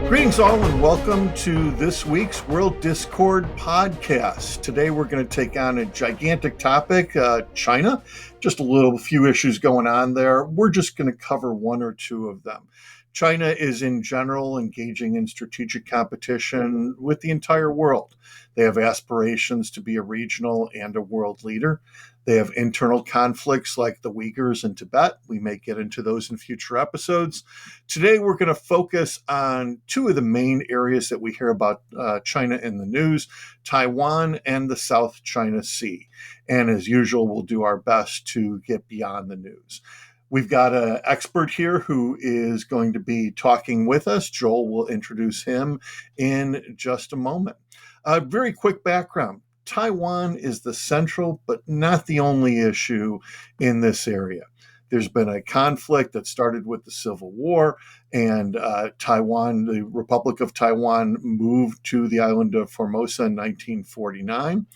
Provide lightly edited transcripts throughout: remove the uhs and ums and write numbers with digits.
Greetings all and welcome to this week's World Discord podcast. Today we're going to take on a gigantic topic, China. Just a few issues going on there. We're just going to cover one or two of them. China is in general engaging in strategic competition with the entire world. They have aspirations to be a regional and a world leader. They have internal conflicts like the Uyghurs in Tibet. We may get into those in future episodes. Today, we're going to focus on two of the main areas that we hear about China in the news, Taiwan and the South China Sea. And as usual, we'll do our best to get beyond the news. We've got an expert here who is going to be talking with us. Joel will introduce him in just a moment. A very quick background. Taiwan is the central but not the only issue in this area. There's been a conflict that started with the Civil War, and Taiwan, the Republic of Taiwan, moved to the island of Formosa in 1949.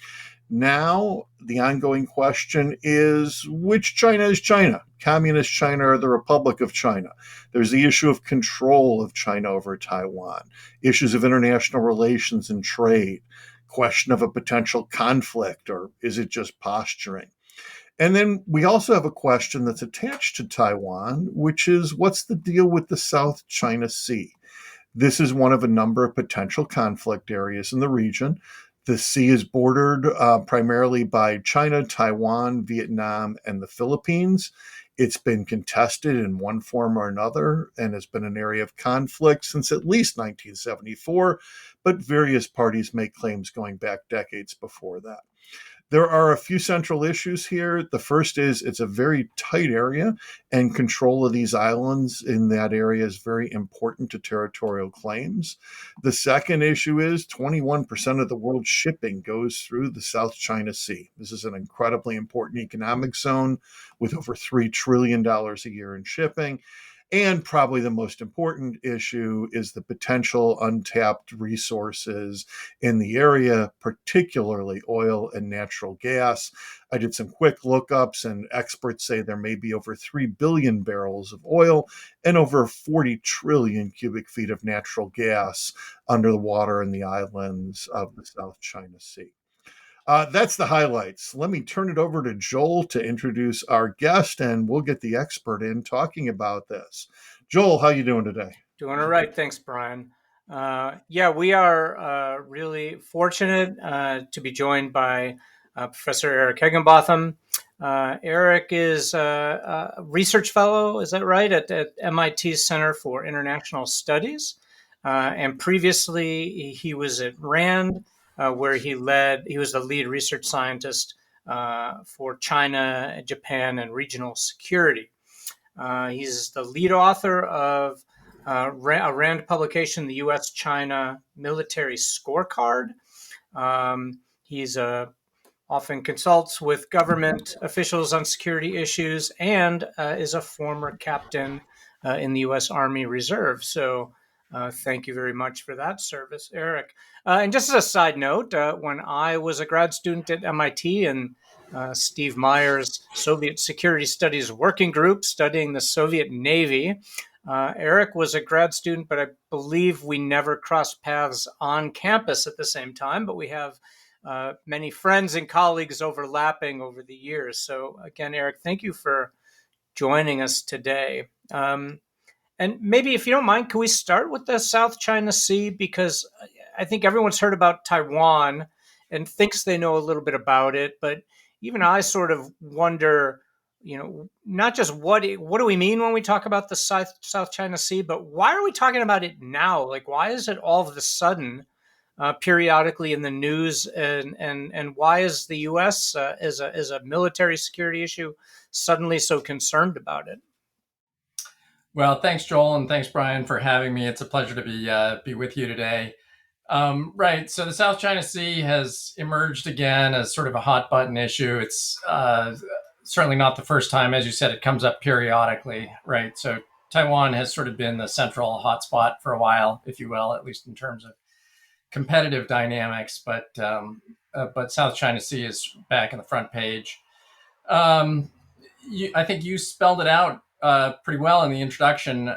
Now, the ongoing question is, which China is China? Communist China or the Republic of China? There's the issue of control of China over Taiwan, issues of international relations and trade, question of a potential conflict, or is it just posturing? And then we also have a question that's attached to Taiwan, which is what's the deal with the South China Sea? This is one of a number of potential conflict areas in the region. The sea is bordered primarily by China, Taiwan, Vietnam, and the Philippines. It's been contested in one form or another and has been an area of conflict since at least 1974, but various parties make claims going back decades before that. There are a few central issues here. The first is it's a very tight area, and control of these islands in that area is very important to territorial claims. The second issue is 21% of the world's shipping goes through the South China Sea. This is an incredibly important economic zone with over $3 trillion a year in shipping. And probably the most important issue is the potential untapped resources in the area, particularly oil and natural gas. I did some quick lookups, and experts say there may be over 3 billion barrels of oil and over 40 trillion cubic feet of natural gas under the water in the islands of the South China Sea. That's the highlights. Let me turn it over to Joel to introduce our guest, and we'll get the expert in talking about this. Joel, how you doing today? Doing all right. Thanks, Brian. We are really fortunate to be joined by Professor Eric Heginbotham. Eric is a research fellow, is that right, at MIT's Center for International Studies. And previously, he was at RAND, where he was the lead research scientist for China, Japan, and regional security. He's the lead author of a RAND publication, the U.S.-China Military Scorecard. He's often consults with government officials on security issues and is a former captain in the U.S. Army Reserve. So thank you very much for that service, Eric. And just as a side note, when I was a grad student at MIT and Steve Meyer's Soviet Security Studies Working Group studying the Soviet Navy, Eric was a grad student, but I believe we never crossed paths on campus at the same time, but we have many friends and colleagues overlapping over the years. So again, Eric, thank you for joining us today. And maybe if you don't mind, can we start with the South China Sea? Because I think everyone's heard about Taiwan and thinks they know a little bit about it, but even I sort of wonder, not just what do we mean when we talk about the South China Sea, but why are we talking about it now? Like, why is it all of a sudden periodically in the news, and why is the U.S. As a military security issue suddenly so concerned about it? Well, thanks, Joel, and thanks, Brian, for having me. It's a pleasure to be with you today. Right. So the South China Sea has emerged again as sort of a hot button issue. It's certainly not the first time. As you said, it comes up periodically, right? So Taiwan has sort of been the central hotspot for a while, if you will, at least in terms of competitive dynamics. But South China Sea is back in the front page. I think you spelled it out pretty well in the introduction,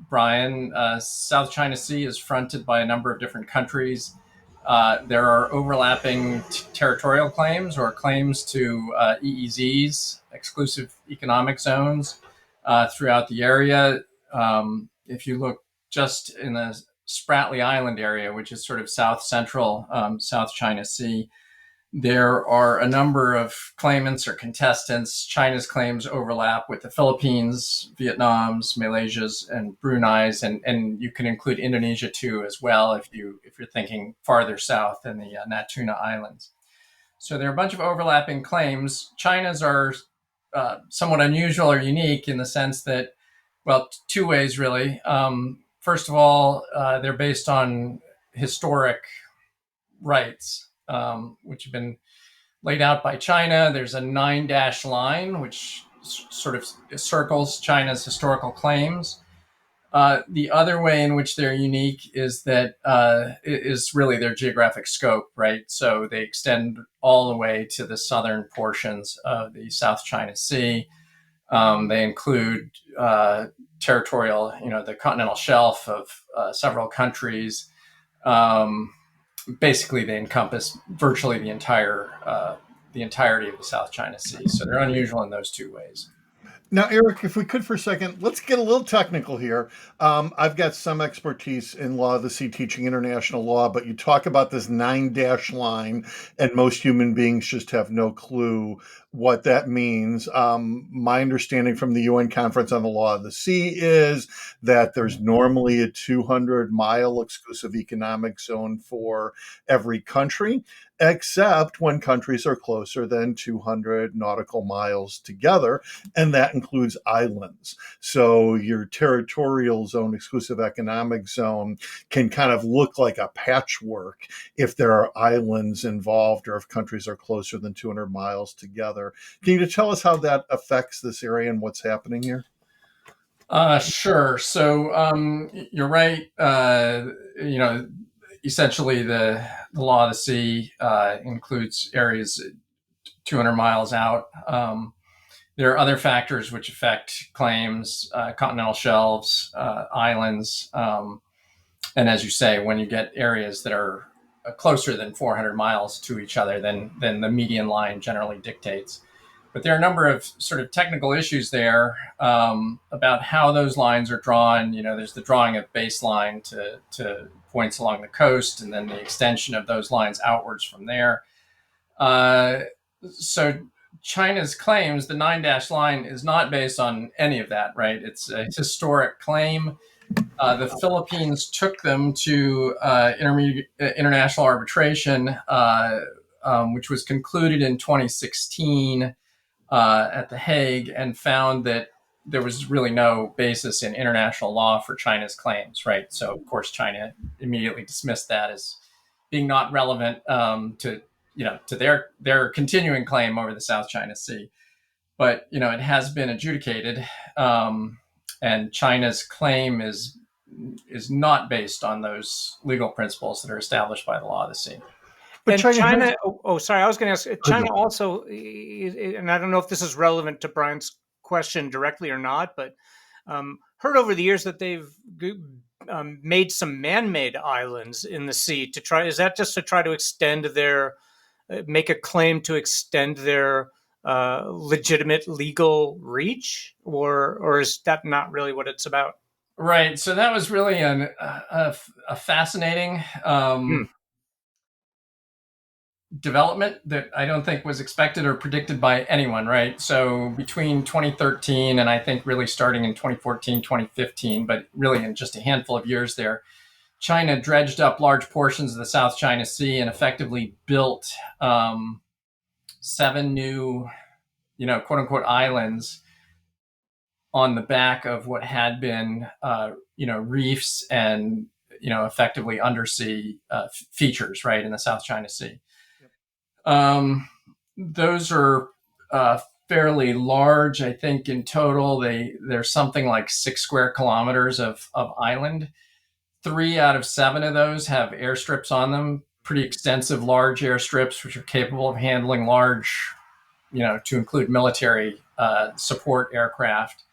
Brian. South China Sea is fronted by a number of different countries. There are overlapping territorial claims or claims to EEZs, exclusive economic zones, throughout the area. If you look just in the Spratly Island area, which is sort of south central South China Sea, there are a number of claimants or contestants. China's claims overlap with the Philippines, Vietnam's, Malaysia's, and Brunei's, and you can include Indonesia too as well if you're thinking farther south in the Natuna Islands. So there are a bunch of overlapping claims. China's are somewhat unusual or unique in the sense that, well, two ways really. First of all, they're based on historic rights, which have been laid out by China. There's a 9-dash line, which sort of circles China's historical claims. The other way in which they're unique is that is really their geographic scope, right? So they extend all the way to the southern portions of the South China Sea. They include territorial, the continental shelf of several countries. Basically, they encompass virtually the entirety of the South China Sea. So they're unusual in those two ways. Now, Eric, if we could for a second, let's get a little technical here. I've got some expertise in law of the sea, teaching international law, but you talk about this 9-dash line, and most human beings just have no clue what that means. My understanding from the UN Conference on the Law of the Sea is that there's normally a 200-mile exclusive economic zone for every country, except when countries are closer than 200 nautical miles together, and that includes islands. So your territorial zone, exclusive economic zone, can kind of look like a patchwork if there are islands involved or if countries are closer than 200 miles together. Can you tell us how that affects this area and what's happening here? Sure. So you're right. Essentially the law of the sea includes areas 200 miles out. There are other factors which affect claims, continental shelves, islands. And as you say, when you get areas that are closer than 400 miles to each other, then the median line generally dictates. But there are a number of sort of technical issues there about how those lines are drawn. There's the drawing of baseline to points along the coast, and then the extension of those lines outwards from there. So China's claims, the 9-dash line, is not based on any of that, right? It's a historic claim. The Philippines took them to international arbitration, which was concluded in 2016 at The Hague, and found that there was really no basis in international law for China's claims, right? So, of course, China immediately dismissed that as being not relevant to their continuing claim over the South China Sea. But, it has been adjudicated, and China's claim is not based on those legal principles that are established by the law of the sea. But China sorry, I was going to ask, China also, and I don't know if this is relevant to Brian's question directly or not, but heard over the years that they've made some man-made islands in the sea is that just to try to extend make a claim to extend their legitimate legal reach, or is that not really what it's about? Right. So that was really a fascinating development that I don't think was expected or predicted by anyone, right? So between 2013 and I think really starting in 2014, 2015, but really in just a handful of years there, China dredged up large portions of the South China Sea and effectively built 7 new, quote unquote, islands on the back of what had been, reefs and, effectively undersea features, right, in the South China Sea. Those are fairly large. I think in total, there's something like 6 square kilometers of island. 3 out of 7 of those have airstrips on them, pretty extensive large airstrips, which are capable of handling large, to include military support aircraft.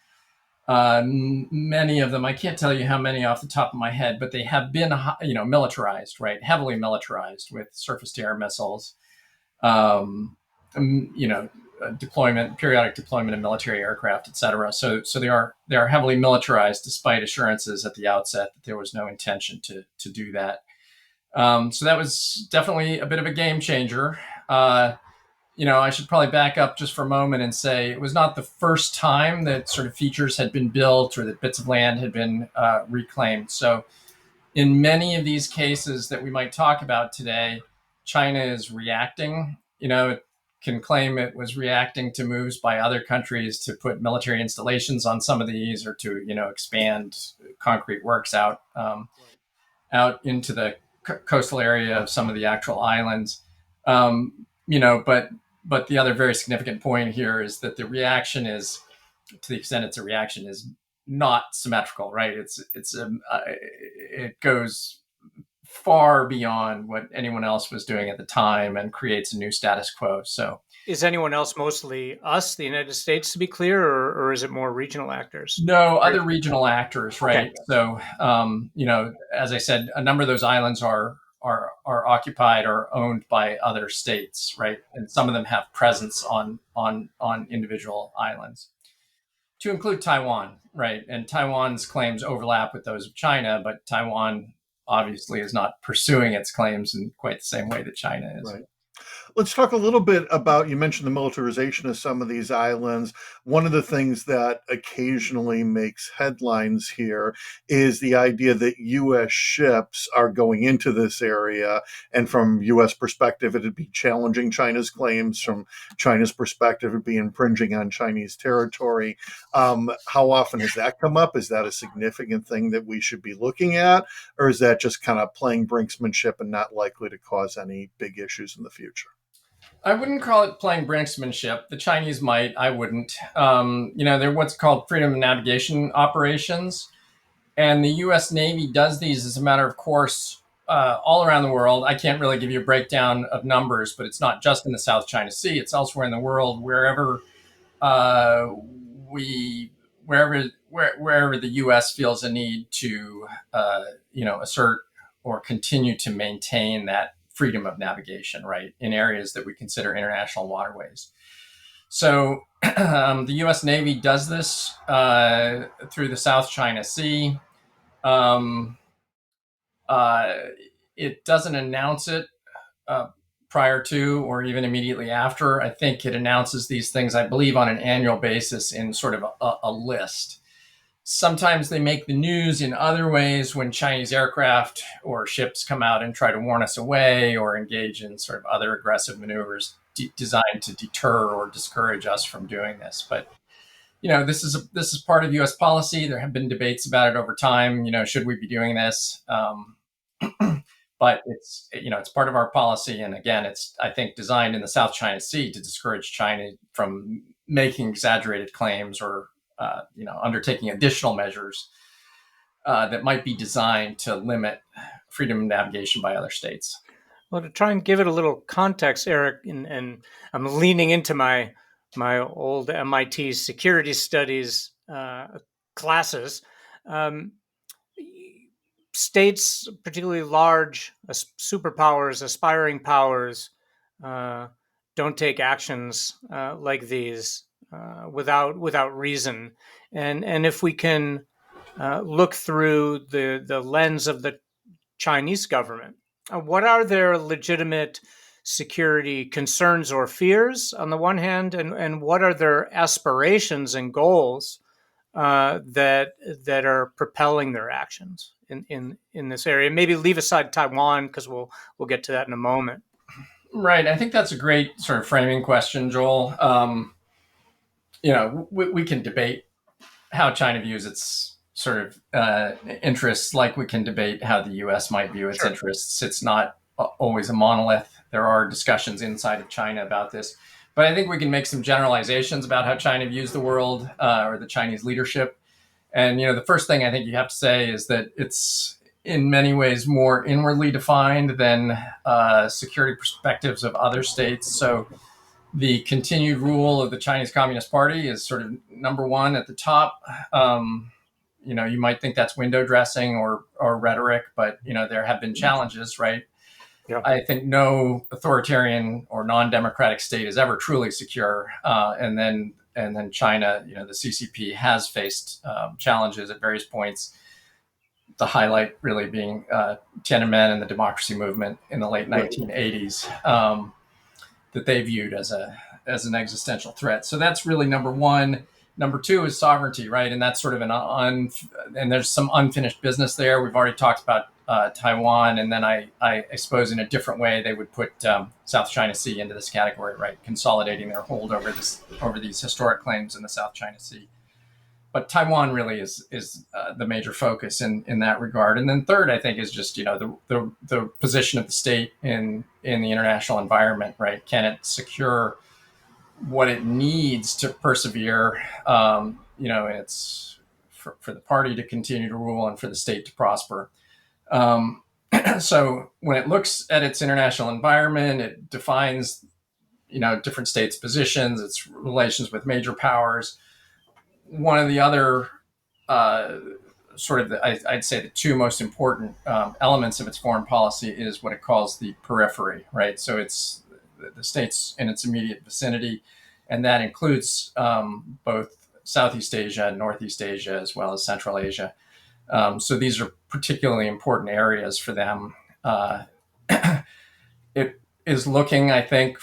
Many of them, I can't tell you how many off the top of my head, but they have been, militarized, right? Heavily militarized with surface-to-air missiles, um, periodic deployment of military aircraft, et cetera. So they are heavily militarized, despite assurances at the outset that there was no intention to do that. So that was definitely a bit of a game changer. I should probably back up just for a moment and say it was not the first time that sort of features had been built or that bits of land had been reclaimed. So in many of these cases that we might talk about today, China is reacting. It can claim it was reacting to moves by other countries to put military installations on some of these or to, expand concrete works out into the coastal area of some of the actual islands. But the other very significant point here is that the reaction is, to the extent it's a reaction, is not symmetrical, right? It goes far beyond what anyone else was doing at the time and creates a new status quo. So, is anyone else mostly us, the United States, to be clear, or is it more regional actors? No, other regional actors, right? Okay. So, as I said, a number of those islands are occupied or owned by other states, right? And some of them have presence on individual islands, to include Taiwan, right? And Taiwan's claims overlap with those of China, but Taiwan obviously is not pursuing its claims in quite the same way that China is. Right. Let's talk a little bit about, you mentioned the militarization of some of these islands. One of the things that occasionally makes headlines here is the idea that U.S. ships are going into this area. And from U.S. perspective, it'd be challenging China's claims. From China's perspective, it'd be infringing on Chinese territory. How often has that come up? Is that a significant thing that we should be looking at? Or is that just kind of playing brinksmanship and not likely to cause any big issues in the future? I wouldn't call it playing brinksmanship. The Chinese might. I wouldn't. They're what's called freedom of navigation operations. And the U.S. Navy does these as a matter of course all around the world. I can't really give you a breakdown of numbers, but it's not just in the South China Sea. It's elsewhere in the world, wherever wherever the U.S. feels a need to, assert or continue to maintain that freedom of navigation, right, in areas that we consider international waterways. So the U.S. Navy does this through the South China Sea. It doesn't announce it prior to or even immediately after. I think it announces these things, I believe, on an annual basis in sort of a list. Sometimes they make the news in other ways when Chinese aircraft or ships come out and try to warn us away or engage in sort of other aggressive maneuvers designed to deter or discourage us from doing this. But this is part of U.S. policy. There have been debates about it over time. Should we be doing this? But it's part of our policy, and again, it's, I think, designed in the South China Sea to discourage China from making exaggerated claims or undertaking additional measures that might be designed to limit freedom of navigation by other states. Well, to try and give it a little context, Eric, and I'm leaning into my old MIT security studies classes. States, particularly large superpowers, aspiring powers, don't take actions like these without reason. And if we can look through the lens of the Chinese government, what are their legitimate security concerns or fears on the one hand, and what are their aspirations and goals that are propelling their actions in this area? Maybe leave aside Taiwan, because we'll get to that in a moment. Right. I think that's a great sort of framing question, Joel. We can debate how China views its sort of interests, like we can debate how the U.S. might view its interests. It's not always a monolith. There are discussions inside of China about this. But I think we can make some generalizations about how China views the world or the Chinese leadership. And, the first thing I think you have to say is that it's in many ways more inwardly defined than security perspectives of other states. So the continued rule of the Chinese Communist Party is sort of number one at the top. You might think that's window dressing or rhetoric, but there have been challenges, right? Yeah. I think no authoritarian or non-democratic state is ever truly secure, and then China, the CCP has faced challenges at various points. The highlight really being Tiananmen and the democracy movement in the late 1980s, that they viewed as an existential threat. So that's really number one. Number two is sovereignty, right? And that's sort of and there's some unfinished business there. We've already talked about Taiwan, and then I suppose in a different way they would put South China Sea into this category, right? Consolidating their hold over these historic claims in the South China Sea. But Taiwan really is the major focus in that regard. And then third, I think, is just the position of the state in the international environment, right? Can it secure what it needs to persevere? It's for the party to continue to rule and for the state to prosper. So when it looks at its international environment, it defines different states' positions, its relations with major powers. One of the other I'd say the two most important elements of its foreign policy is what it calls the periphery, right? So it's the states in its immediate vicinity, and that includes both Southeast Asia and Northeast Asia, as well as Central Asia. So these are particularly important areas for them. It is looking, I think,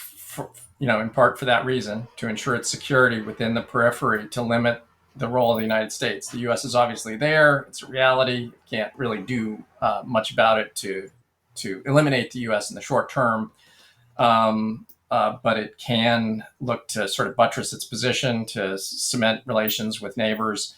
in part for that reason, to ensure its security within the periphery, to limit the role of the United States. The U.S. is obviously there; it's a reality. Can't really do much about it to eliminate the U.S. in the short term, but it can look to sort of buttress its position, to cement relations with neighbors,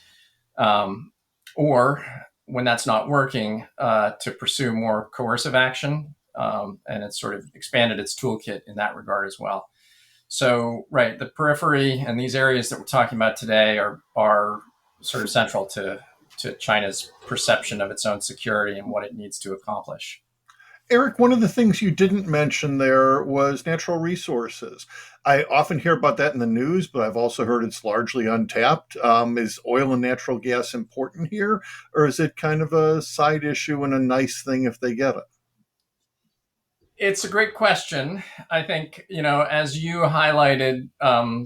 or when that's not working, to pursue more coercive action. And it's sort of expanded its toolkit in that regard as well. So, right, the periphery and these areas that we're talking about today are sort of central to China's perception of its own security and what it needs to accomplish. Eric, one of the things you didn't mention there was natural resources. I often hear about that in the news, but I've also heard it's largely untapped. Is oil and natural gas important here, or is it kind of a side issue and a nice thing if they get it? It's a great question. I think, as you highlighted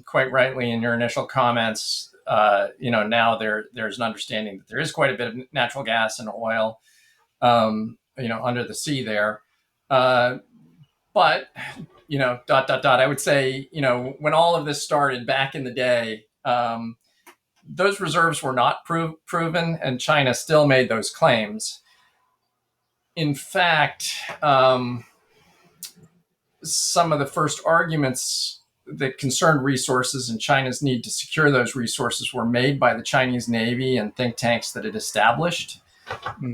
quite rightly in your initial comments, now there's an understanding that there is quite a bit of natural gas and oil, under the sea there. But, I would say, when all of this started back in the day, those reserves were not proven, and China still made those claims. In fact, some of the first arguments that concerned resources and China's need to secure those resources were made by the Chinese Navy and think tanks that it established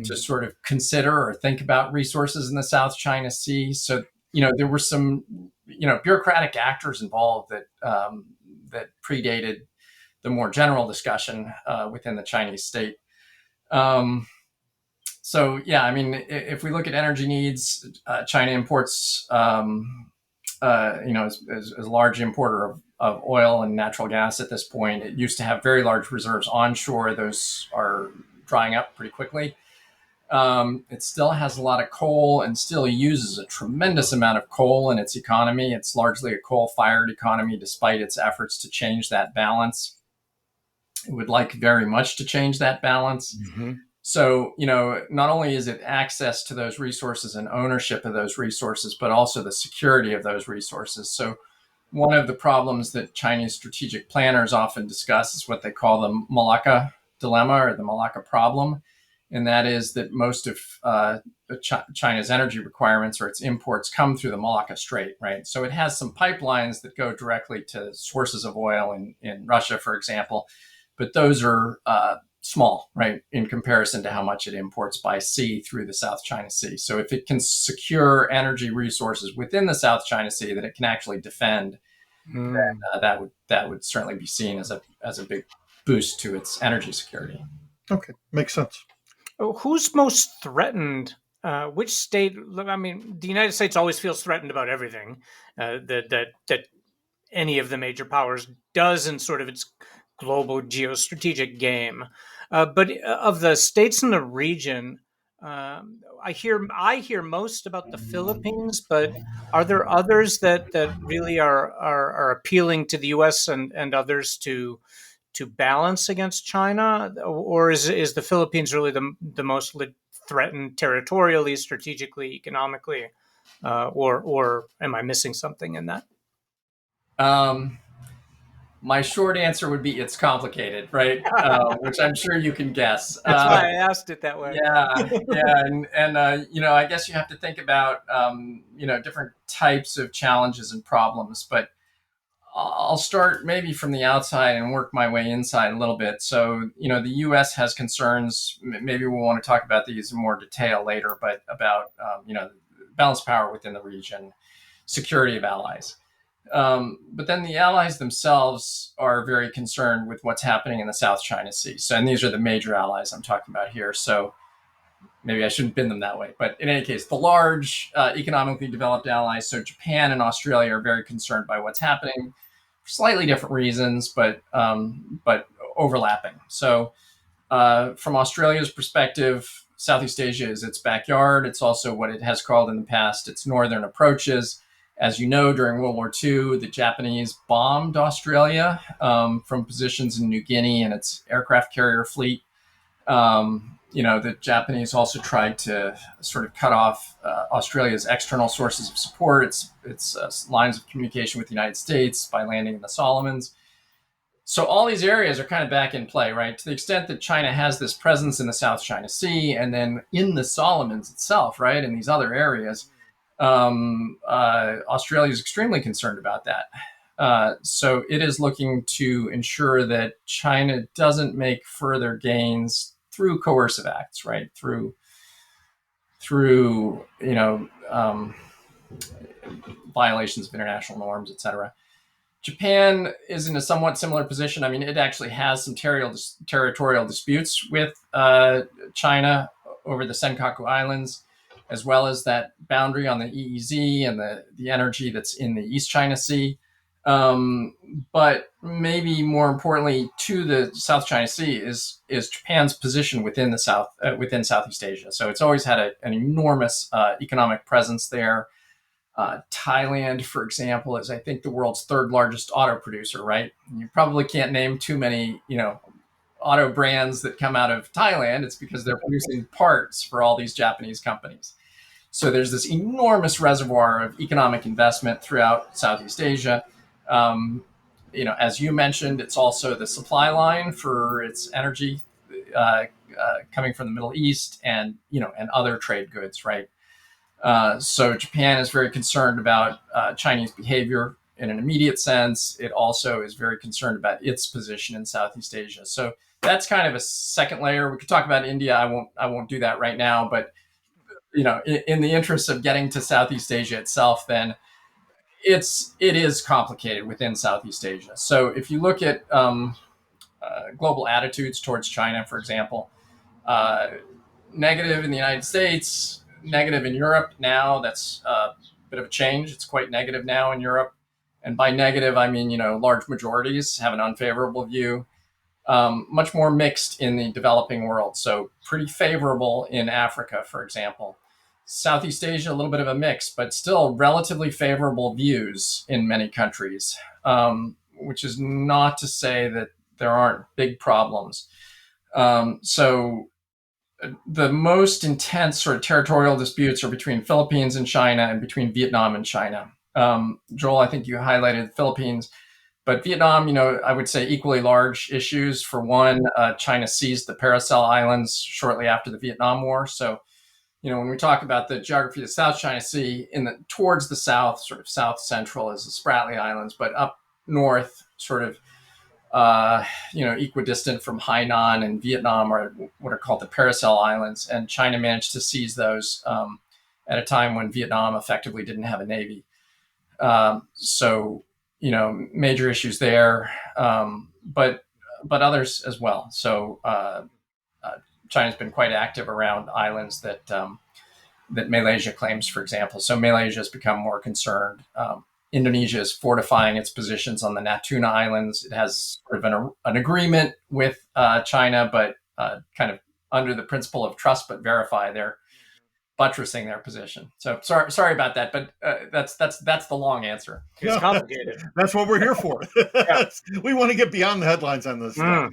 to sort of consider or think about resources in the South China Sea. So, there were some, bureaucratic actors involved that predated the more general discussion within the Chinese state. So, yeah, I mean, if we look at energy needs, China imports, as a large importer of oil and natural gas at this point. It used to have very large reserves onshore. Those are drying up pretty quickly. It still has a lot of coal and still uses a tremendous amount of coal in its economy. It's largely a coal-fired economy, despite its efforts to change that balance. It would like very much to change that balance. Mm-hmm. So, not only is it access to those resources and ownership of those resources, but also the security of those resources. So one of the problems that Chinese strategic planners often discuss is what they call the Malacca dilemma, or the Malacca problem. And that is that most of China's energy requirements or its imports come through the Malacca Strait, right? So it has some pipelines that go directly to sources of oil in Russia, for example, but those are small, right, in comparison to how much it imports by sea through the South China Sea. So if it can secure energy resources within the South China Sea that it can actually defend, then that would certainly be seen as a big boost to its energy security. Okay, makes sense. Who's most threatened? Which state? I mean, the United States always feels threatened about everything that any of the major powers does in sort of its global geostrategic game. But of the states in the region, I hear most about the Philippines, but are there others that really are appealing to the U.S. and others to balance against China, or is the Philippines really the most threatened territorially, strategically, economically, or am I missing something in that? Um, my short answer would be it's complicated, right? Which I'm sure you can guess. That's why I asked it that way. Yeah, and I guess you have to think about different types of challenges and problems, but I'll start maybe from the outside and work my way inside a little bit. So, the U.S. has concerns. Maybe we'll want to talk about these in more detail later, but about, balance power within the region, security of allies. But then the allies themselves are very concerned with what's happening in the South China Sea. So, and these are the major allies I'm talking about here. So maybe I shouldn't bin them that way. But in any case, the large economically developed allies, so Japan and Australia, are very concerned by what's happening for slightly different reasons, but overlapping. So from Australia's perspective, Southeast Asia is its backyard. It's also what it has called in the past its northern approaches. As you know, during World War II, the Japanese bombed Australia from positions in New Guinea and its aircraft carrier fleet. The Japanese also tried to sort of cut off Australia's external sources of support, its lines of communication with the United States by landing in the Solomons. So all these areas are kind of back in play, right? To the extent that China has this presence in the South China Sea and then in the Solomons itself, right, in these other areas, Australia is extremely concerned about that. So it is looking to ensure that China doesn't make further gains through coercive acts, right? Through violations of international norms, etc. Japan is in a somewhat similar position. I mean, it actually has some territorial disputes with China over the Senkaku Islands, as well as that boundary on the EEZ and the energy that's in the East China Sea. But maybe more importantly to the South China Sea is Japan's position within within Southeast Asia. So it's always had an enormous economic presence there. Thailand, for example, is I think the world's third largest auto producer, right? You probably can't name too many, auto brands that come out of Thailand. It's because they're producing parts for all these Japanese companies. So there's this enormous reservoir of economic investment throughout Southeast Asia. As you mentioned, it's also the supply line for its energy coming from the Middle East and other trade goods, right? So Japan is very concerned about Chinese behavior in an immediate sense. It also is very concerned about its position in Southeast Asia. So that's kind of a second layer. We could talk about India. I won't do that right now, but in the interest of getting to Southeast Asia itself, then it is complicated within Southeast Asia. So if you look at global attitudes towards China, for example, negative in the United States, negative in Europe now. That's a bit of a change. It's quite negative now in Europe. And by negative, I mean, large majorities have an unfavorable view. Much more mixed in the developing world. So pretty favorable in Africa, for example. Southeast Asia, a little bit of a mix, but still relatively favorable views in many countries, which is not to say that there aren't big problems. So the most intense sort of territorial disputes are between Philippines and China and between Vietnam and China. Joel, I think you highlighted the Philippines, but Vietnam, I would say equally large issues. For one, China seized the Paracel Islands shortly after the Vietnam War. So, when we talk about the geography of the South China Sea, towards the south, sort of south central is the Spratly Islands, but up north, sort of equidistant from Hainan and Vietnam are what are called the Paracel Islands, and China managed to seize those at a time when Vietnam effectively didn't have a navy. So major issues there, but others as well. So China's been quite active around islands that Malaysia claims, for example. So Malaysia has become more concerned. Indonesia is fortifying its positions on the Natuna Islands. It has sort of an agreement with China, but kind of under the principle of trust but verify. They're buttressing their position. So sorry about that, but that's the long answer. It's complicated. That's what we're here for. Yeah. We want to get beyond the headlines on this stuff.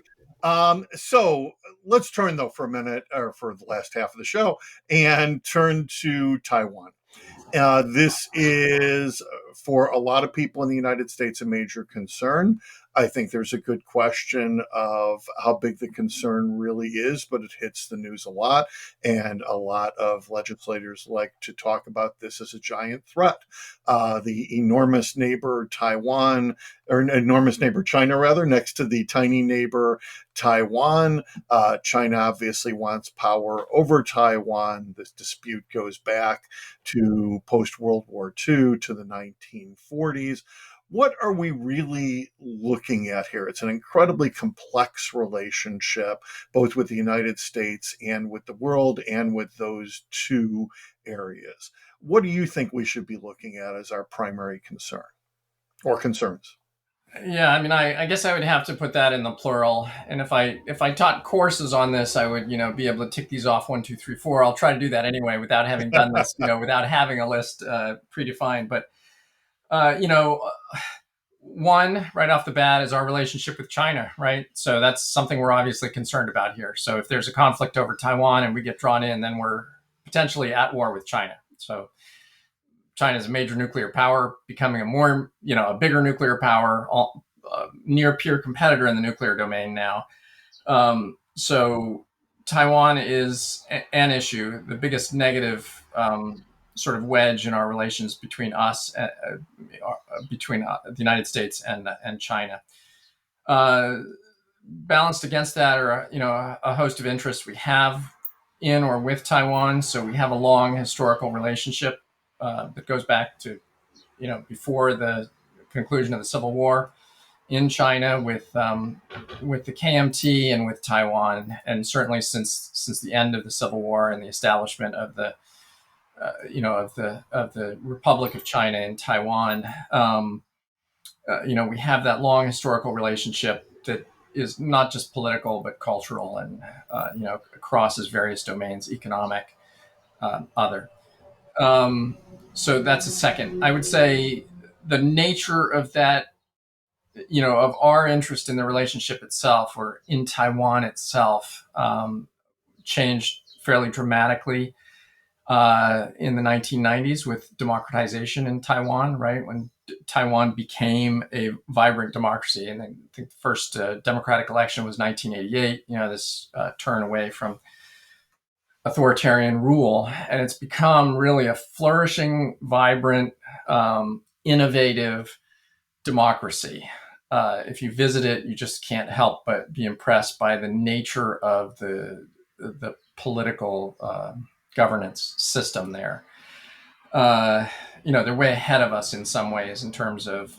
So let's turn, though, for a minute, or for the last half of the show, and turn to Taiwan. This is, for a lot of people in the United States, a major concern. I think there's a good question of how big the concern really is, but it hits the news a lot. And a lot of legislators like to talk about this as a giant threat. The enormous neighbor Taiwan, or enormous neighbor China, rather, next to the tiny neighbor Taiwan. China obviously wants power over Taiwan. This dispute goes back to post-World War II, to the 1940s. What are we really looking at here? It's an incredibly complex relationship, both with the United States and with the world, and with those two areas. What do you think we should be looking at as our primary concern or concerns? Yeah, I mean, I guess I would have to put that in the plural. And if I taught courses on this, I would, be able to tick these off 1, 2, 3, 4. I'll try to do that anyway without having done this, without having a list predefined. But one right off the bat is our relationship with China, right? So that's something we're obviously concerned about here. So if there's a conflict over Taiwan and we get drawn in, then we're potentially at war with China. So China is a major nuclear power, becoming a bigger nuclear power, near peer competitor in the nuclear domain now. So Taiwan is an issue, the biggest negative sort of wedge in our relations between us, between the United States and China. Balanced against that are a host of interests we have in or with Taiwan. So we have a long historical relationship that goes back to before the conclusion of the Civil War in China with the KMT and with Taiwan, and certainly since the end of the Civil War and the establishment of the of the Republic of China in Taiwan. We have that long historical relationship that is not just political but cultural, and crosses various domains, economic, other. So that's a second. I would say the nature of that, of our interest in the relationship itself or in Taiwan itself, changed fairly dramatically in the 1990s with democratization in Taiwan, right? When Taiwan became a vibrant democracy. And I think the first democratic election was 1988, this turn away from authoritarian rule. And it's become really a flourishing, vibrant, innovative democracy. If you visit it, you just can't help but be impressed by the nature of the political governance system there. They're way ahead of us in some ways in terms of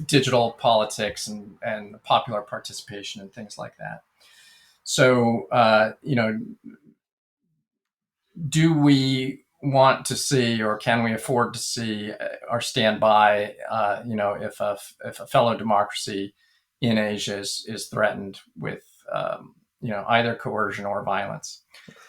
digital politics and popular participation and things like that. So do we want to see, or can we afford to see, or stand by if a fellow democracy in Asia is threatened with either coercion or violence?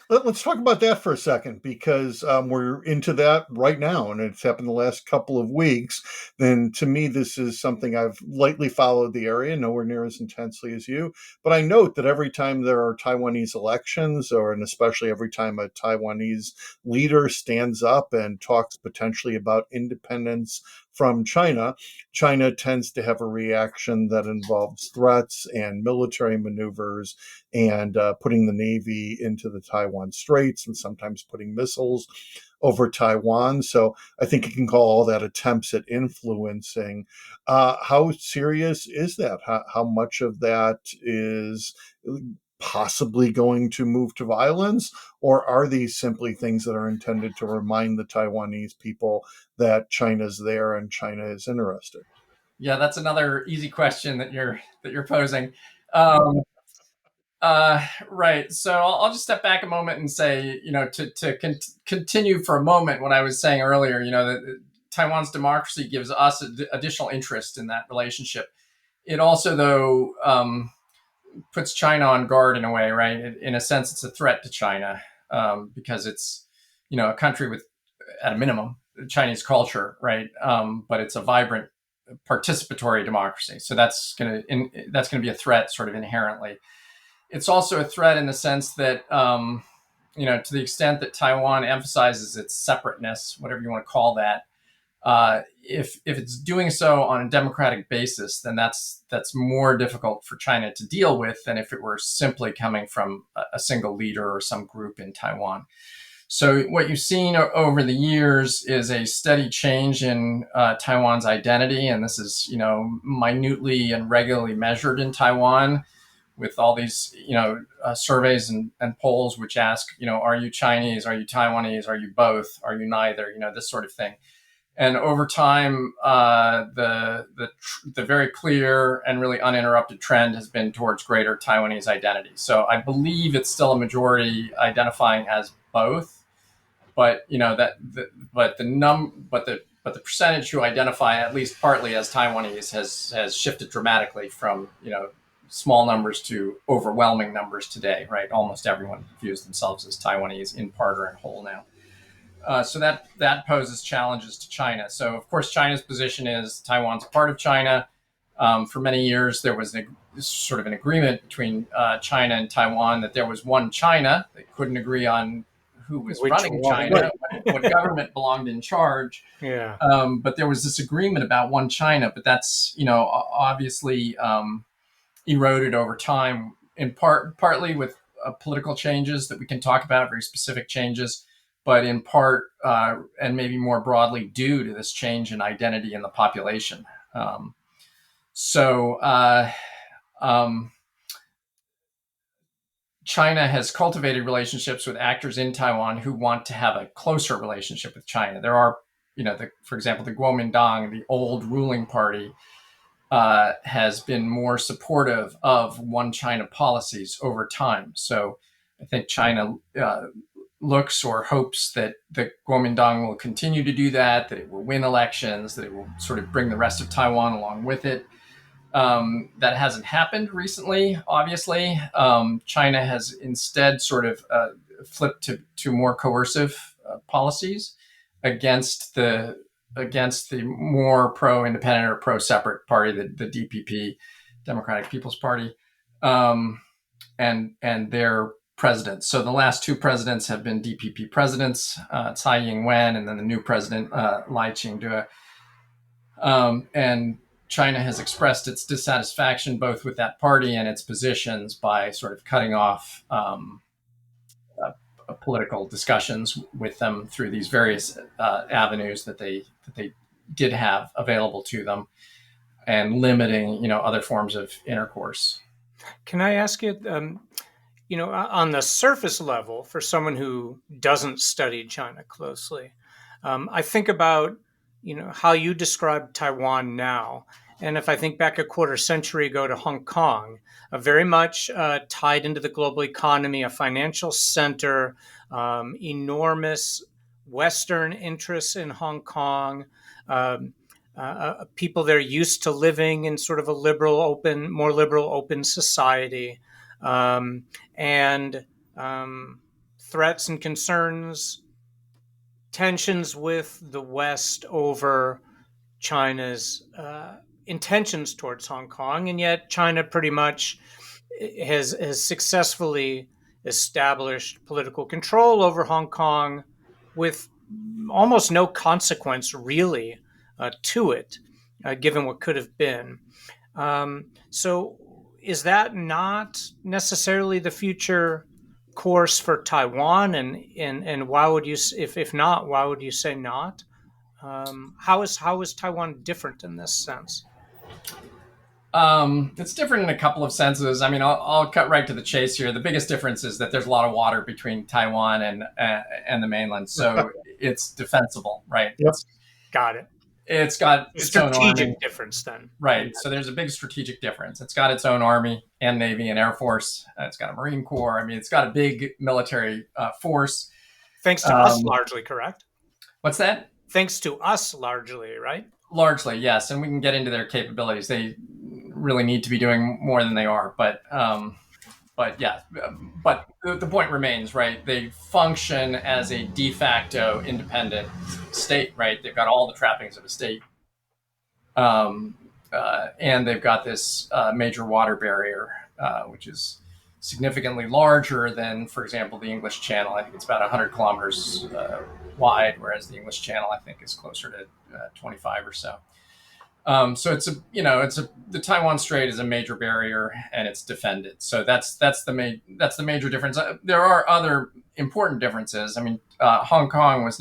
Let's talk about that for a second, because we're into that right now, and it's happened the last couple of weeks. Then, to me, this is something I've lightly followed the area, nowhere near as intensely as you. But I note that every time there are Taiwanese elections, and especially every time a Taiwanese leader stands up and talks potentially about independence from China, China tends to have a reaction that involves threats and military maneuvers and putting the Navy into the Taiwan Straits and sometimes putting missiles over Taiwan. So I think you can call all that attempts at influencing. How serious is that? How much of that is possibly going to move to violence, or are these simply things that are intended to remind the Taiwanese people that China's there and China is interested? Yeah, that's another easy question that you're posing. Right. So I'll just step back a moment and say, to continue for a moment what I was saying earlier. That Taiwan's democracy gives us additional interest in that relationship. It also, though, puts China on guard in a way, right? In a sense, it's a threat to China because it's, a country with, at a minimum, Chinese culture, right? But it's a vibrant, participatory democracy. So that's going to be a threat, sort of inherently. It's also a threat in the sense that, to the extent that Taiwan emphasizes its separateness, whatever you want to call that, if it's doing so on a democratic basis, then that's more difficult for China to deal with than if it were simply coming from a single leader or some group in Taiwan. So what you've seen over the years is a steady change in Taiwan's identity, and this is minutely and regularly measured in Taiwan with all these surveys and polls which ask are you Chinese, are you Taiwanese, are you both, are you neither, this sort of thing. And over time, the very clear and really uninterrupted trend has been towards greater Taiwanese identity. So I believe it's still a majority identifying as both, but the percentage who identify at least partly as Taiwanese has shifted dramatically from small numbers to overwhelming numbers today. Right, almost everyone views themselves as Taiwanese in part or in whole now. So that poses challenges to China. So, of course, China's position is Taiwan's a part of China. For many years, there was sort of an agreement between China and Taiwan that there was one China. They couldn't agree on who was running China, what government belonged in charge. Yeah. But there was this agreement about one China, but that's, obviously eroded over time, in partly with political changes that we can talk about, very specific changes, but in part, and maybe more broadly, due to this change in identity in the population. China has cultivated relationships with actors in Taiwan who want to have a closer relationship with China. There are, for example, the Kuomintang, the old ruling party, has been more supportive of one China policies over time. So I think China looks or hopes that the Kuomintang will continue to do that it will win elections, that it will sort of bring the rest of Taiwan along with it. That hasn't happened recently, obviously. China has instead sort of flipped to more coercive policies against the more pro-independent or pro-separate party, the DPP, Democratic People's Party, and their presidents. So the last two presidents have been DPP presidents, Tsai Ing-wen, and then the new president, Lai Ching-te. And China has expressed its dissatisfaction both with that party and its positions by sort of cutting off political discussions with them through these various avenues that they did have available to them, and limiting other forms of intercourse. Can I ask you, on the surface level, for someone who doesn't study China closely, I think about how you describe Taiwan now. And if I think back a quarter century ago to Hong Kong, very much tied into the global economy, a financial center, enormous Western interests in Hong Kong, people there used to living in sort of a more liberal, open society, and threats and concerns, tensions with the West over China's intentions towards Hong Kong, and yet China pretty much has successfully established political control over Hong Kong with almost no consequence really to it, given what could have been. So is that not necessarily the future course for Taiwan? And why would you, if not, why would you say not? How is Taiwan different in this sense? It's different in a couple of senses. I mean, I'll cut right to the chase here. The biggest difference is that there's a lot of water between Taiwan and the mainland, so it's defensible, right? Yep. Got it. It's got its own army. Difference then. Right. So there's a big strategic difference. It's got its own army and navy and air force. It's got a Marine Corps. I mean, it's got a big military force. Thanks to us, largely, correct? What's that? thanks to us largely, right? Largely, yes, and we can get into their capabilities. They really need to be doing more than they are, but yeah, but the point remains, right? They function as a de facto independent state, right? They've got all the trappings of a state, um, and they've got this major water barrier, which is significantly larger than, for example, the English Channel. I think it's about 100 kilometers wide, whereas the English Channel, I think, is closer to 25 or so. So the Taiwan Strait is a major barrier and it's defended. So that's the major difference. There are other important differences. I mean, Hong Kong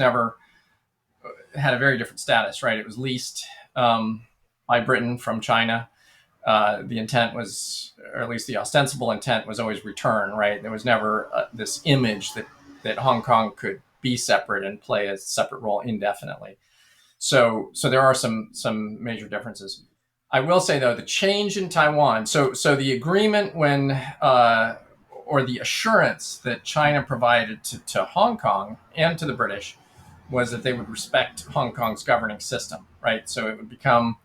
had a very different status, right? It was leased by Britain from China. The intent was, or at least the ostensible intent was always return, right? There was never this image that Hong Kong could be separate and play a separate role indefinitely. So there are some major differences. I will say though, the change in Taiwan. So the agreement or the assurance that China provided to Hong Kong and to the British was that they would respect Hong Kong's governing system, right? So it would become,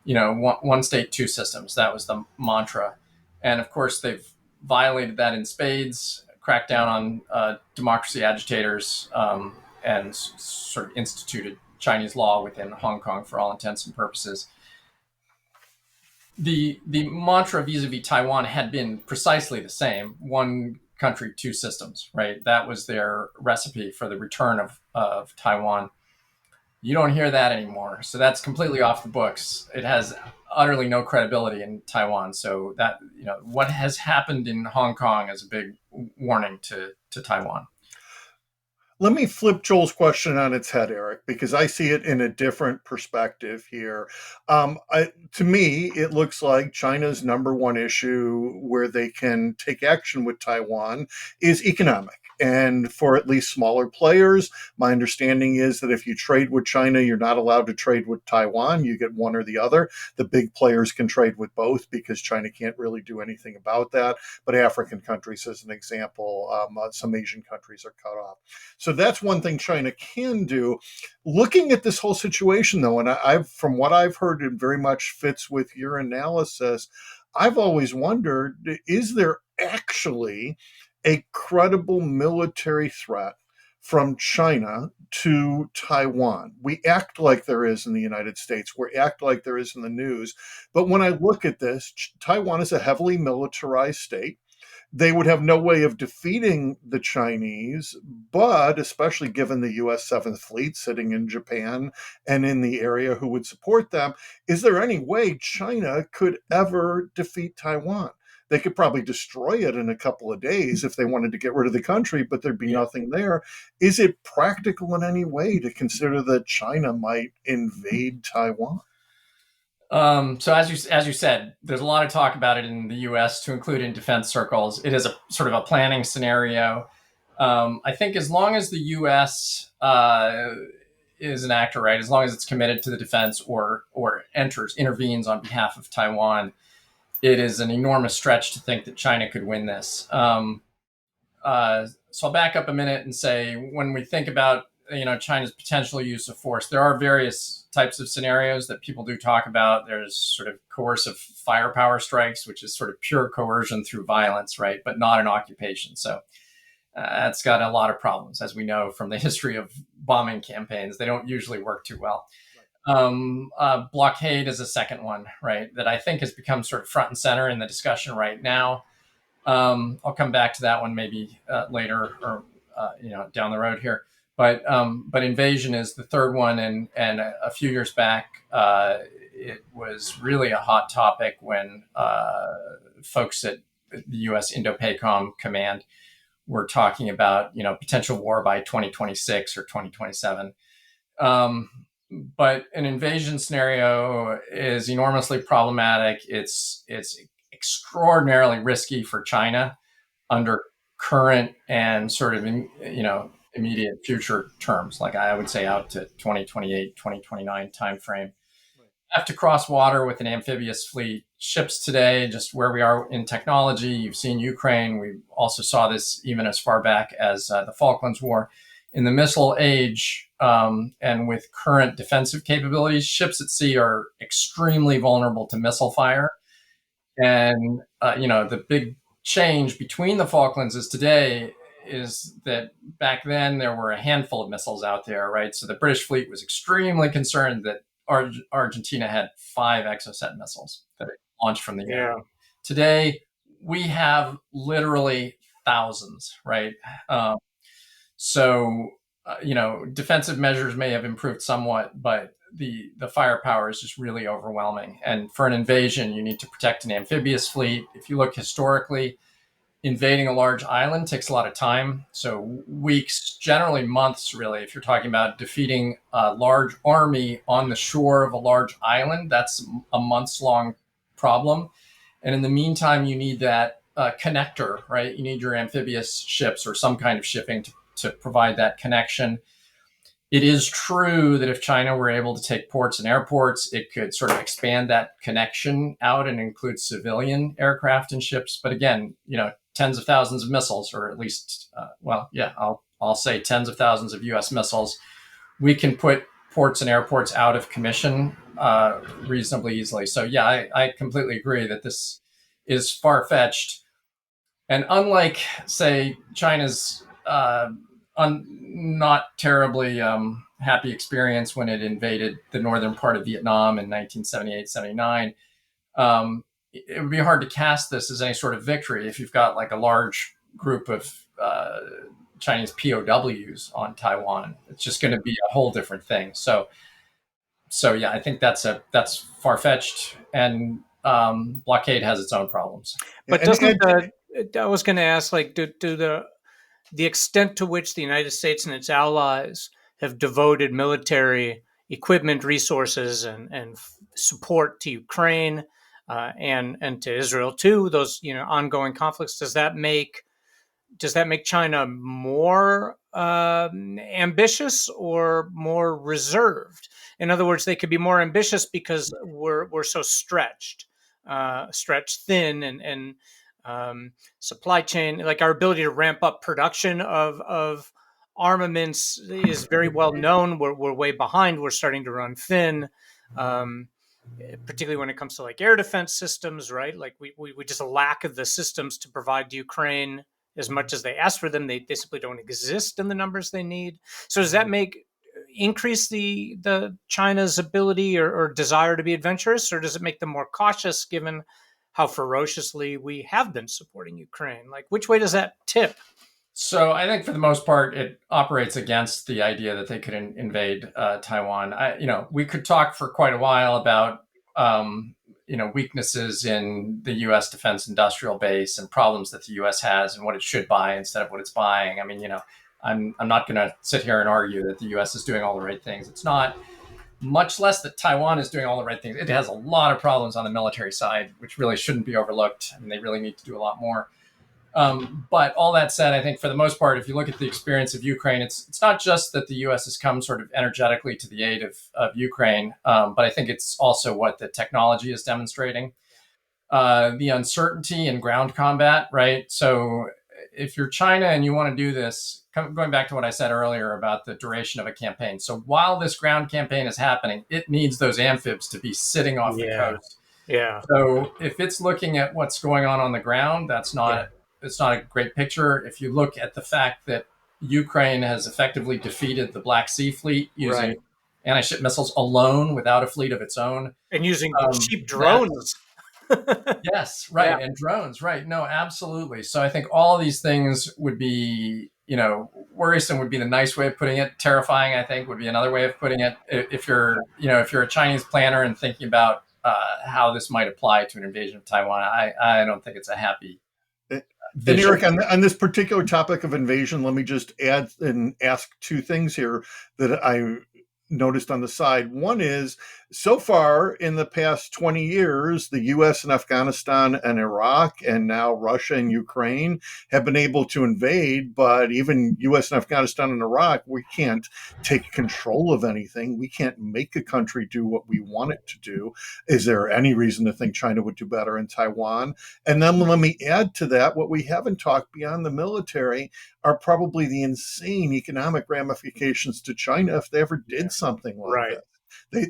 one state, two systems. That was the mantra, and of course they've violated that in spades, cracked down on democracy agitators, and sort of instituted Chinese law within Hong Kong for all intents and purposes. The mantra vis-a-vis Taiwan had been precisely the same: one country, two systems, right? That was their recipe for the return of Taiwan. You don't hear that anymore. So that's completely off the books. It has utterly no credibility in Taiwan. So that, what has happened in Hong Kong is a big warning to Taiwan. Let me flip Joel's question on its head, Eric, because I see it in a different perspective here. To me, it looks like China's number one issue where they can take action with Taiwan is economic. And for at least smaller players, my understanding is that if you trade with China, you're not allowed to trade with Taiwan. You get one or the other. The big players can trade with both because China can't really do anything about that. But African countries, as an example, some Asian countries are cut off. So that's one thing China can do. Looking at this whole situation, though, and from what I've heard, it very much fits with your analysis. I've always wondered, is there actually a credible military threat from China to Taiwan? We act like there is in the United States. We act like there is in the news. But when I look at this, Taiwan is a heavily militarized state. They would have no way of defeating the Chinese, but especially given the U.S. 7th Fleet sitting in Japan and in the area who would support them, is there any way China could ever defeat Taiwan? They could probably destroy it in a couple of days if they wanted to get rid of the country, but there'd be nothing there. Is it practical in any way to consider that China might invade Taiwan? So as you said, there's a lot of talk about it in the U.S. to include in defense circles. It is a sort of a planning scenario. I think as long as the U.S. Is an actor, right? As long as it's committed to the defense or intervenes on behalf of Taiwan, it is an enormous stretch to think that China could win this. So I'll back up a minute and say, when we think about China's potential use of force, there are various types of scenarios that people do talk about. There's sort of coercive firepower strikes, which is sort of pure coercion through violence, right? But not an occupation. So that's got a lot of problems, as we know from the history of bombing campaigns. They don't usually work too well. Blockade is a second one, right, that I think has become sort of front and center in the discussion right now. I'll come back to that one maybe later or down the road here. But invasion is the third one, and a few years back, it was really a hot topic when folks at the U.S. Indo-PACOM Command were talking about potential war by 2026 or 2027. But an invasion scenario is enormously problematic. It's extraordinarily risky for China under current and sort of immediate future terms, like I would say out to 2028, 2029 timeframe. Have to cross water with an amphibious fleet. Ships today, just where we are in technology, you've seen Ukraine. We also saw this even as far back as the Falklands War. in the missile age, and with current defensive capabilities, ships at sea are extremely vulnerable to missile fire. And, the big change between the Falklands is today is that back then there were a handful of missiles out there, right? So the British fleet was extremely concerned that Argentina had 5 Exocet missiles that it launched from the air. Today, we have literally thousands, right? Defensive measures may have improved somewhat, but the firepower is just really overwhelming. And for an invasion, you need to protect an amphibious fleet. If you look historically, invading a large island takes a lot of time. So weeks, generally months, really. If you're talking about defeating a large army on the shore of a large island, that's a months-long problem. And in the meantime, you need that connector, right? You need your amphibious ships or some kind of shipping to provide that connection. It is true that if China were able to take ports and airports, it could sort of expand that connection out and include civilian aircraft and ships. But again, tens of thousands of missiles, or at least, I'll say tens of thousands of U.S. missiles. We can put ports and airports out of commission reasonably easily. So yeah, I completely agree that this is far-fetched. And unlike, say, China's not terribly happy experience when it invaded the northern part of Vietnam in 1978, 79, it would be hard to cast this as any sort of victory if you've got like a large group of Chinese POWs on Taiwan. It's just going to be a whole different thing. So yeah, I think that's far-fetched, and blockade has its own problems. But I was going to ask, like, do the extent to which the United States and its allies have devoted military equipment, resources, and support to Ukraine and to Israel too, those ongoing conflicts, does that make China more ambitious or more reserved? In other words, they could be more ambitious because we're so stretched thin, and supply chain, like our ability to ramp up production of armaments is very well known. We're way behind. We're starting to run thin, particularly when it comes to like air defense systems, right? Like we just lack of the systems to provide Ukraine as much as they ask for them. They simply don't exist in the numbers they need. So does that increase the China's ability or desire to be adventurous, or does it make them more cautious given how ferociously we have been supporting Ukraine? Like, which way does that tip? So I think for the most part, it operates against the idea that they could invade Taiwan. We could talk for quite a while about, weaknesses in the U.S. defense industrial base and problems that the U.S. has and what it should buy instead of what it's buying. I mean, I'm not going to sit here and argue that the U.S. is doing all the right things. It's not. Much less that Taiwan is doing all the right things. It has a lot of problems on the military side, which really shouldn't be overlooked. I mean, they really need to do a lot more. But all that said, I think for the most part, if you look at the experience of Ukraine, it's not just that the U.S. has come sort of energetically to the aid of Ukraine, but I think it's also what the technology is demonstrating. The uncertainty in ground combat, right? So if you're China and you want to do this, going back to what I said earlier about the duration of a campaign. So while this ground campaign is happening, it needs those amphibs to be sitting off the coast. Yeah. So if it's looking at what's going on the ground, it's not a great picture. If you look at the fact that Ukraine has effectively defeated the Black Sea fleet using anti-ship missiles alone without a fleet of its own. And using cheap drones. Yes, right. Yeah. And drones, right. No, absolutely. So I think all these things would be, worrisome would be the nice way of putting it. Terrifying, I think, would be another way of putting it. If you're a Chinese planner and thinking about how this might apply to an invasion of Taiwan, I don't think it's a happy vision. And Eric, on this particular topic of invasion, let me just add and ask two things here that noticed on the side. One is, so far in the past 20 years, the US and Afghanistan and Iraq and now Russia and Ukraine have been able to invade, but even US and Afghanistan and Iraq, we can't take control of anything. We can't make a country do what we want it to do. Is there any reason to think China would do better in Taiwan? And then let me add to that, what we haven't talked beyond the military are probably the insane economic ramifications to China if they ever did something like Right. that.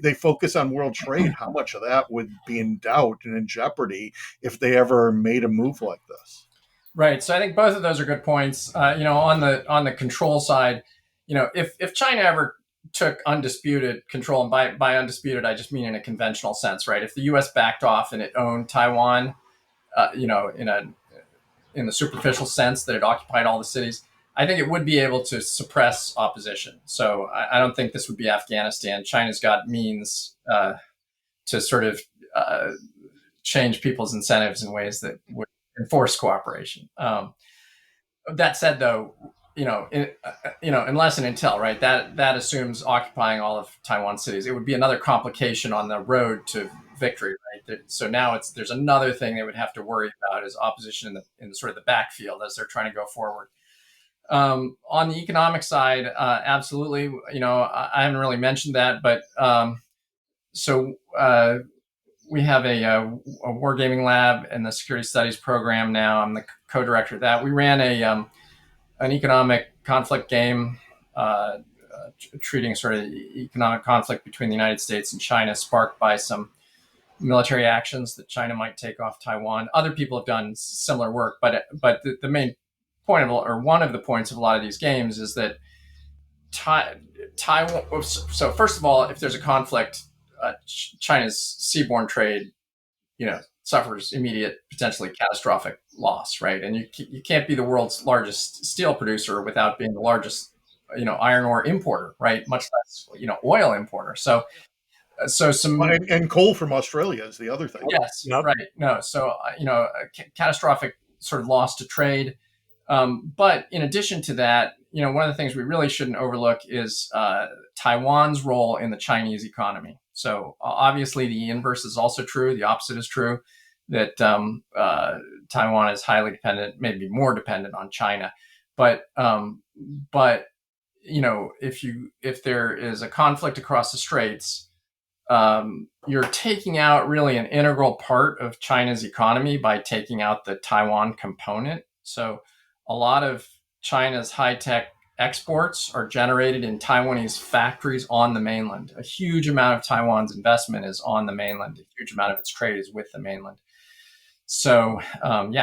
They focus on world trade. How much of that would be in doubt and in jeopardy if they ever made a move like this? Right. So I think both of those are good points. On the control side, if China ever took undisputed control, and by undisputed I just mean in a conventional sense, right? If the U.S. backed off and it owned Taiwan, in the superficial sense that it occupied all the cities, I think it would be able to suppress opposition. So I don't think this would be Afghanistan. China's got means to sort of change people's incentives in ways that would enforce cooperation. That said, though, unless and until, right, that assumes occupying all of Taiwan cities. It would be another complication on the road to victory, right? So now there's another thing they would have to worry about is opposition in sort of the backfield as they're trying to go forward. On the economic side, absolutely. I haven't really mentioned that, but we have a wargaming lab in the security studies program now. I'm the co-director of that. We ran an economic conflict game, treating sort of economic conflict between the United States and China, sparked by some military actions that China might take off Taiwan. Other people have done similar work, but the main point or one of the points of a lot of these games is that Taiwan. So first of all, if there's a conflict, China's seaborne trade, suffers immediate, potentially catastrophic loss, right? And you can't be the world's largest steel producer without being the largest, iron ore importer, right? Much less, oil importer. So some and coal from Australia is the other thing. Yes, Yep. right. No, so a catastrophic sort of loss to trade. But in addition to that, one of the things we really shouldn't overlook is Taiwan's role in the Chinese economy. So obviously the inverse is also true. The opposite is true, that Taiwan is highly dependent, maybe more dependent on China. But if there is a conflict across the straits, you're taking out really an integral part of China's economy by taking out the Taiwan component. So a lot of China's high-tech exports are generated in Taiwanese factories on the mainland. A huge amount of Taiwan's investment is on the mainland. A huge amount of its trade is with the mainland. So, an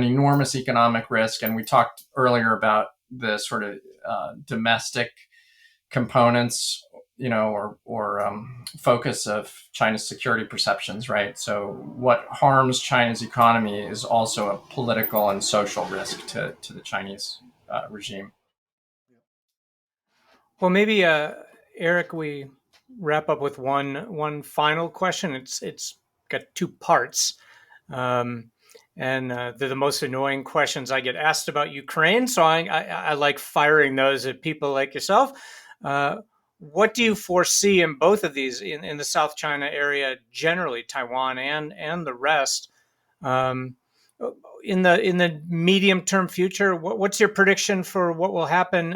enormous economic risk. And we talked earlier about the sort of domestic components, or focus of China's security perceptions, right? So what harms China's economy is also a political and social risk to the Chinese regime. Well, maybe Eric, we wrap up with one final question. It's got two parts, and they're the most annoying questions I get asked about Ukraine. So I like firing those at people like yourself. What do you foresee in both of these, in the South China area generally, Taiwan and the rest, in the medium term future? What's your prediction for what will happen?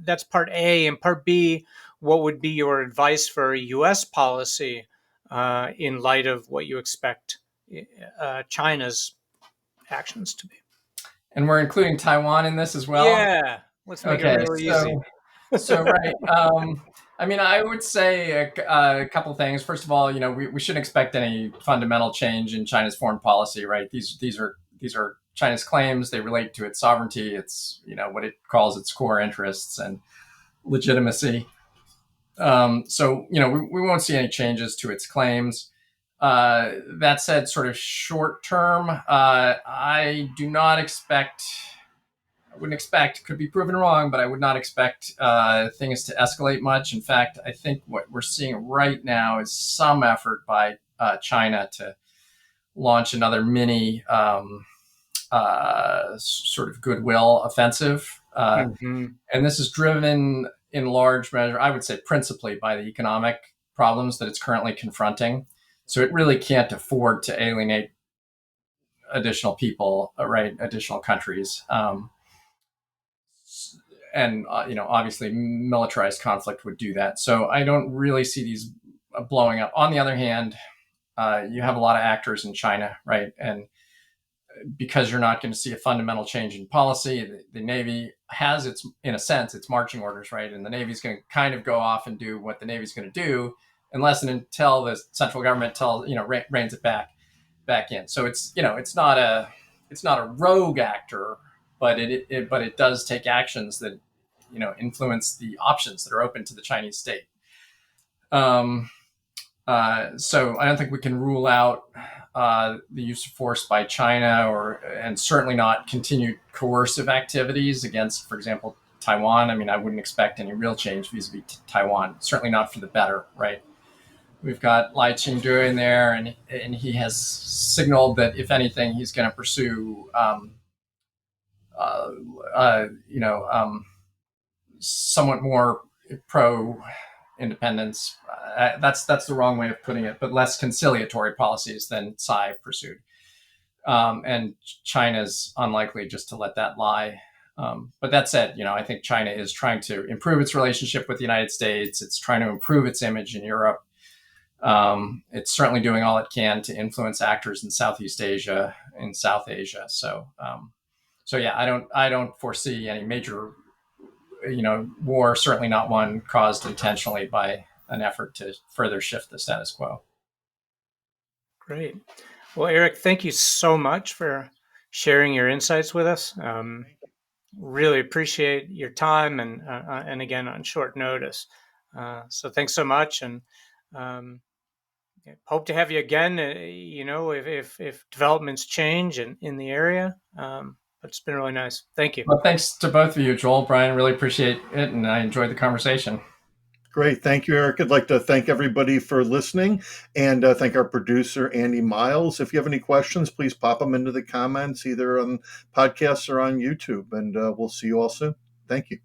That's part A. And part B, what would be your advice for U.S. policy in light of what you expect China's actions to be? And we're including Taiwan in this as well? Yeah, let's make it really easy. So right. I would say a couple things. First of all, we shouldn't expect any fundamental change in China's foreign policy, right? These are China's claims. They relate to its sovereignty. It's what it calls its core interests and legitimacy. So we won't see any changes to its claims. That said, sort of short term, I wouldn't expect, could be proven wrong, but I would not expect things to escalate much. In fact, I think what we're seeing right now is some effort by China to launch another mini sort of goodwill offensive. And this is driven in large measure, I would say principally by the economic problems that it's currently confronting. So it really can't afford to alienate additional people, right? Additional countries. And obviously militarized conflict would do that. So I don't really see these blowing up. On the other hand, you have a lot of actors in China, right? And because you're not going to see a fundamental change in policy, the Navy has in a sense, its marching orders, right? And the Navy's going to kind of go off and do what the Navy's going to do, unless and until the central government reins it back in. So it's not a rogue actor, but it does take actions that influence the options that are open to the Chinese state. So I don't think we can rule out the use of force by China, and certainly not continued coercive activities against, for example, Taiwan. I mean, I wouldn't expect any real change vis-a-vis Taiwan. Certainly not for the better, right? We've got Lai Ching-te in there, and he has signaled that if anything, he's going to pursue, somewhat more pro independence. That's the wrong way of putting it, but less conciliatory policies than Tsai pursued. And China's unlikely just to let that lie. But that said, I think China is trying to improve its relationship with the United States. It's trying to improve its image in Europe. It's certainly doing all it can to influence actors in Southeast Asia, in South Asia. So yeah, I don't foresee any major, war, certainly not one caused intentionally by an effort to further shift the status quo. Great. Well, Eric, thank you so much for sharing your insights with us. Really appreciate your time and again on short notice. So thanks so much, and hope to have you again. If developments change in the area. But it's been really nice. Thank you. Well, thanks to both of you, Joel, Brian. Really appreciate it, and I enjoyed the conversation. Great. Thank you, Eric. I'd like to thank everybody for listening, and thank our producer, Andy Miles. If you have any questions, please pop them into the comments, either on podcasts or on YouTube, and we'll see you all soon. Thank you.